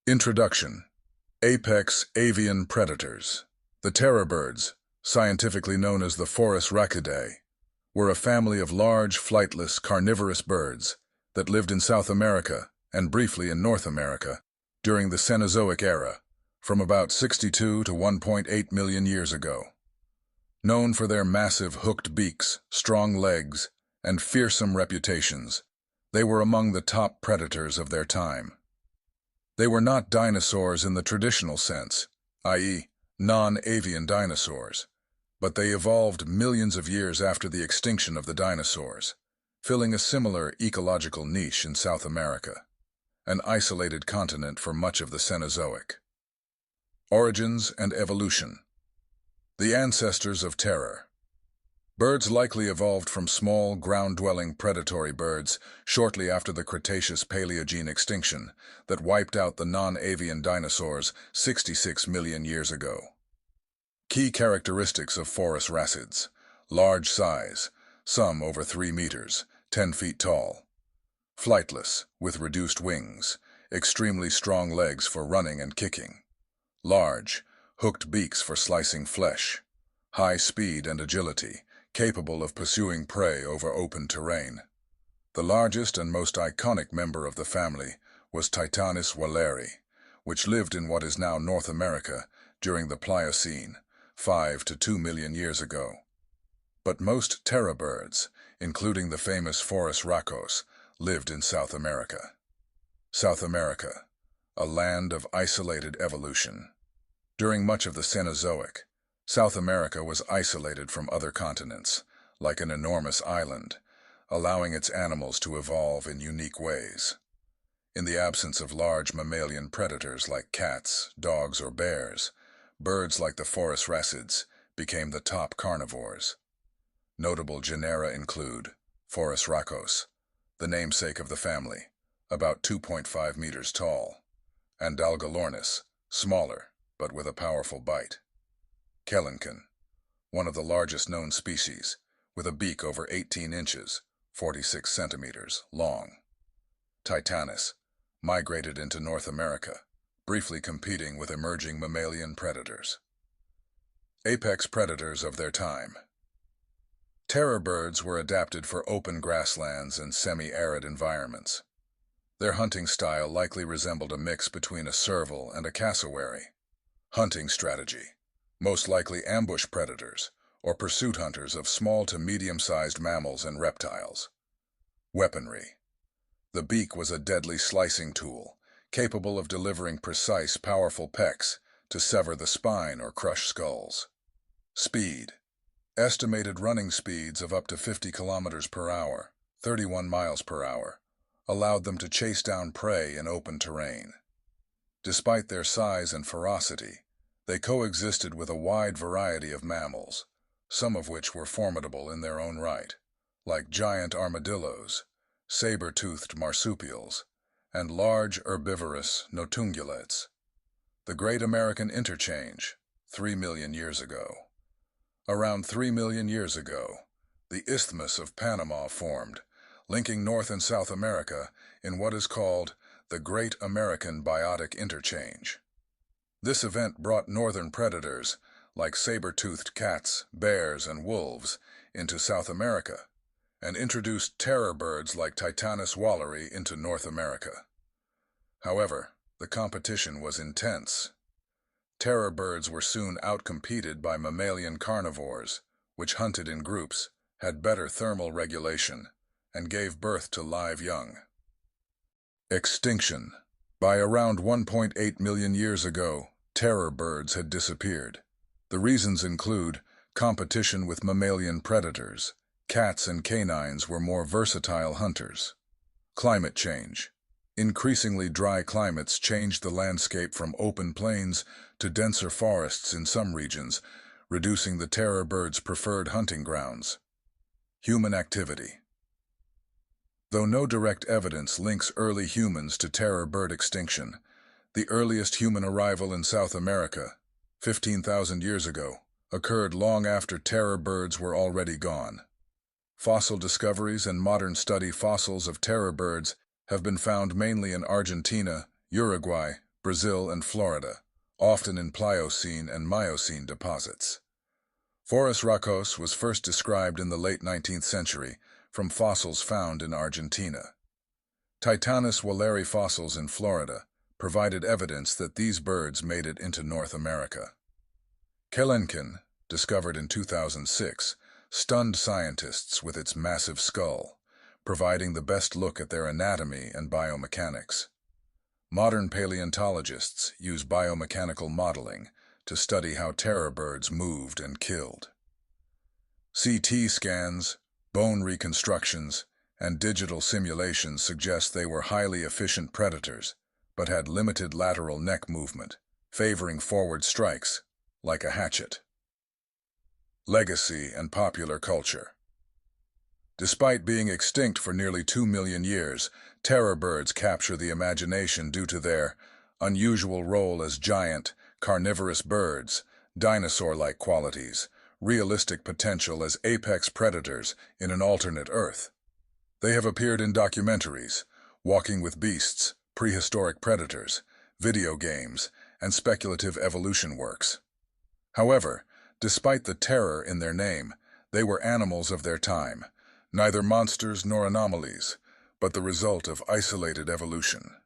Introduction. Apex avian predators. The terror birds, scientifically known as the Racidae, were a family of large, flightless, carnivorous birds that lived in South America and briefly in North America during the Cenozoic era, from about 62 to 1.8 million years ago. Known for their massive hooked beaks, strong legs, and fearsome reputations, they were among the top predators of their time. They were not dinosaurs in the traditional sense, i.e., non-avian dinosaurs, but they evolved millions of years after the extinction of the dinosaurs, filling a similar ecological niche in South America, an isolated continent for much of the Cenozoic. Origins and evolution. The ancestors of terror. Birds likely evolved from small, ground-dwelling predatory birds shortly after the Cretaceous-Paleogene extinction that wiped out the non-avian dinosaurs 66 million years ago. Key characteristics of racids: large size, some over 3 meters, 10 feet tall. Flightless, with reduced wings, extremely strong legs for running and kicking. Large, hooked beaks for slicing flesh. High speed and agility, capable of pursuing prey over open terrain. The largest and most iconic member of the family was Titanis walleri, which lived in what is now North America during the Pliocene, 5 to 2 million years ago. But most terror birds, including the famous Forus racos, lived in South America. South America, a land of isolated evolution. During much of the Cenozoic, South America was isolated from other continents, like an enormous island, allowing its animals to evolve in unique ways. In the absence of large mammalian predators like cats, dogs, or bears, birds like the racids became the top carnivores. Notable genera include Forus racos, the namesake of the family, about 2.5 meters tall, and Dalgalornis, smaller, but with a powerful bite. Kelenken, one of the largest known species, with a beak over 18 inches, 46 centimeters, long. Titanis, migrated into North America, briefly competing with emerging mammalian predators. Apex predators of their time. Terror birds were adapted for open grasslands and semi-arid environments. Their hunting style likely resembled a mix between a serval and a cassowary. Hunting strategy: most likely ambush predators, or pursuit hunters of small to medium-sized mammals and reptiles. Weaponry. The beak was a deadly slicing tool, capable of delivering precise, powerful pecks to sever the spine or crush skulls. Speed. Estimated running speeds of up to 50 kilometers per hour, 31 miles per hour, allowed them to chase down prey in open terrain. Despite their size and ferocity, they coexisted with a wide variety of mammals, some of which were formidable in their own right, like giant armadillos, saber-toothed marsupials, and large herbivorous notungulates. The Great American Interchange, 3 million years ago. Around 3 million years ago, the Isthmus of Panama formed, linking North and South America in what is called the Great American Biotic Interchange. This event brought northern predators, like saber-toothed cats, bears, and wolves, into South America, and introduced terror birds like Titanis walleri into North America. However, the competition was intense. Terror birds were soon outcompeted by mammalian carnivores, which hunted in groups, had better thermal regulation, and gave birth to live young. Extinction. By around 1.8 million years ago, terror birds had disappeared. The reasons include competition with mammalian predators. Cats and canines were more versatile hunters. Climate change. Increasingly dry climates changed the landscape from open plains to denser forests in some regions, reducing the terror birds' preferred hunting grounds. Human activity. Though no direct evidence links early humans to terror bird extinction, the earliest human arrival in South America, 15,000 years ago, occurred long after terror birds were already gone. Fossil discoveries and modern study fossils of terror birds have been found mainly in Argentina, Uruguay, Brazil, and Florida, often in Pliocene and Miocene deposits. Forus racos was first described in the late 19th century from fossils found in Argentina. Titanus walleri fossils in Florida provided evidence that these birds made it into North America. Kelenkin, discovered in 2006, stunned scientists with its massive skull, providing the best look at their anatomy and biomechanics. Modern paleontologists use biomechanical modeling to study how terror birds moved and killed. CT scans, bone reconstructions, and digital simulations suggest they were highly efficient predators, but had limited lateral neck movement, favoring forward strikes, like a hatchet. Legacy and popular culture. Despite being extinct for nearly 2 million years, terror birds capture the imagination due to their unusual role as giant, carnivorous birds, dinosaur-like qualities, realistic potential as apex predators in an alternate Earth. They have appeared in documentaries, Walking with Beasts, Prehistoric Predators, video games, and speculative evolution works. However, despite the terror in their name, they were animals of their time, neither monsters nor anomalies, but the result of isolated evolution.